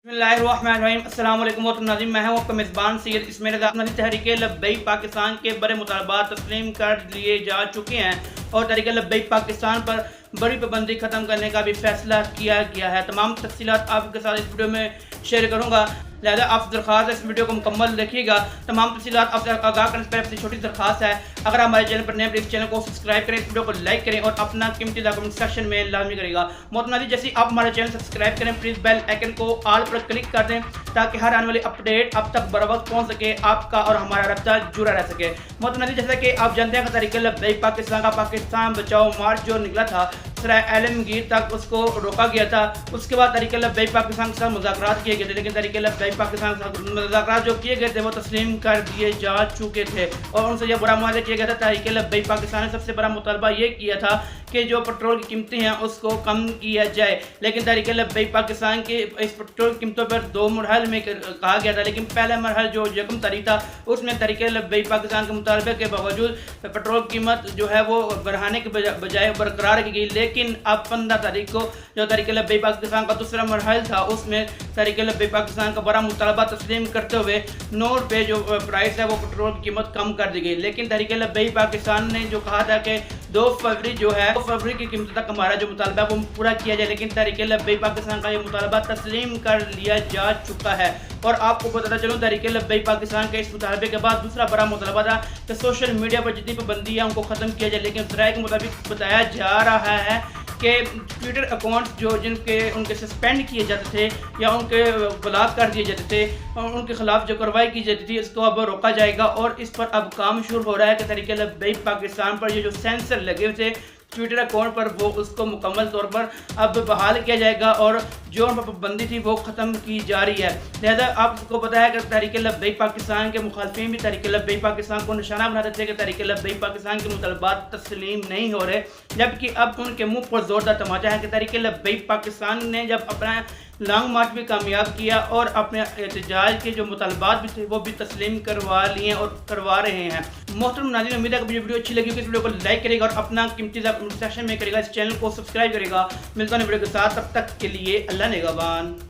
बिस्मिल्लाहिर्रहमानिर्रहीम। अस्सलाम वालेकुम नाज़रीन, मैं हूं आपका मेज़बान सैयद इसमें रज़ा। तहरीक लब्बैक पाकिस्तान के बड़े मुतालबात तस्लीम कर लिए जा चुके हैं और तहरीक लब्बैक पाकिस्तान पर बड़ी पाबंदी ख़त्म करने का भी फैसला किया गया है। तमाम तफसीलात आपके साथ इस वीडियो में शेयर करूँगा, लिहाजा आपसे दरख्वास्त है इस वीडियो को मुकम्मल देखिएगा। तमाम तफसीलात आपसे आगाह करने से पहले अपनी छोटी दरख्वास्त है, अगर हमारे चैनल पर नए प्लीज़ चैनल को सब्सक्राइब करें, इस वीडियो को लाइक करें और अपना कीमती कमेंट सेक्शन में लाजमी करेगा। मोहतरम जैसे आप हमारे चैनल सब्सक्राइब करें, प्लीज़ बेल आइकन को ऑल पर क्लिक कर दें ताकि हर आने वाली अपडेट अब तक बर वक्त पहुँच सके, आपका और हमारा रब्ता जुड़ा रह सके। मोहतरम जैसा कि आप जानते हैं तहरीक लब्बैक पाकिस्तान का पाकिस्तान बचाओ मार्च जो निकला था सराय आलमगीर तक, उसको रोका गया था। उसके बाद तहरीक लब्बैक पाकिस्तान के साथ मुज़ाकरात किए गए थे, लेकिन तहरीक लब्बैक पाकिस्तान के साथ मुज़ाकरात जो किए गए थे वो तस्लीम कर दिए जा चुके थे और उनसे यह बुरा मुआवजा किया गया था। तहरीक लब्बैक पाकिस्तान ने सबसे बड़ा मुतालबा ये किया था कि जो पेट्रोल की कीमतें हैं उसको कम किया जाए, लेकिन तहरीक लब्बैक पाकिस्तान के इस पेट्रोल कीमतों पर दो मरहल में कहा गया था, लेकिन पहला मरहल जो यकम तारीख था उसमें तहरीक लब्बैक पाकिस्तान के मुतालबे के बावजूद पेट्रोल कीमत जो है वो बढ़ाने के बजाय बरकरार की गई। लेकिन अब 15 तारीख को जो तहरीक लब्बैक पाकिस्तान का दूसरा मरहल था उसमें तहरीक लब्बैक पाकिस्तान का बड़ा मुतालबा तस्लीम करते हुए 9 रुपये जो प्राइस है वो पेट्रोल की कीमत कम कर दी गई। लेकिन तहरीक लब्बैक पाकिस्तान ने जो कहा था कि 2 फरवरी जो है 2 फरवरी की कीमत तक हमारा जो मुतालबा वो पूरा किया जाए, लेकिन तहरीक लब्बैक पाकिस्तान का ये मुतालबा तस्लीम कर लिया जा चुका है। और आपको बताना चलूँ तहरीक लब्बैक पाकिस्तान के इस मुतालबे के बाद दूसरा बड़ा मुतालबा था कि सोशल मीडिया पर जितनी पाबंदी है उनको ख़त्म किया जाए, लेकिन ज़राए के मुताबिक बताया जा रहा है कि ट्विटर अकाउंट जो जिनके उनके सस्पेंड किए जाते थे या उनके ब्लॉक कर दिए जाते थे और उनके खिलाफ जो कार्रवाई की जाती थी उसको अब रोका जाएगा और इस पर अब काम शुरू हो रहा है कि तहरीक लब्बैक पाकिस्तान पर ये जो सेंसर लगे हुए थे ट्विटर अकाउंट पर वो उसको मुकम्मल तौर पर अब बहाल किया जाएगा और जो उन पर पाबंदी थी वो ख़त्म की जा रही है। लिहाजा आपको पता है कि तहरीक लब्बैक पाकिस्तान के मुखालफिन भी तहरीक लब्बैक पाकिस्तान को निशाना बनाते थे कि तहरीक लब्बैक पाकिस्तान के मुतालबात तस्लीम नहीं हो रहे, जबकि अब उनके मुंह पर जोरदार तमाचा है कि तहरीक लब्बैक पाकिस्तान ने जब अपना लॉन्ग मार्च भी कामयाब किया और अपने एहतजाज के जो मुतालबात भी थे वो भी तस्लीम करवा लिए और करवा रहे हैं। मोहतरम नाज़रीन, उम्मीद है कि वीडियो अच्छी लगी होगी, इस वीडियो को लाइक करेगा और अपना कीमती सेक्शन में करेगा, इस चैनल को सब्सक्राइब करेगा। मिलता है वीडियो के साथ, तब तक के लिए अल्लाह निगहबान।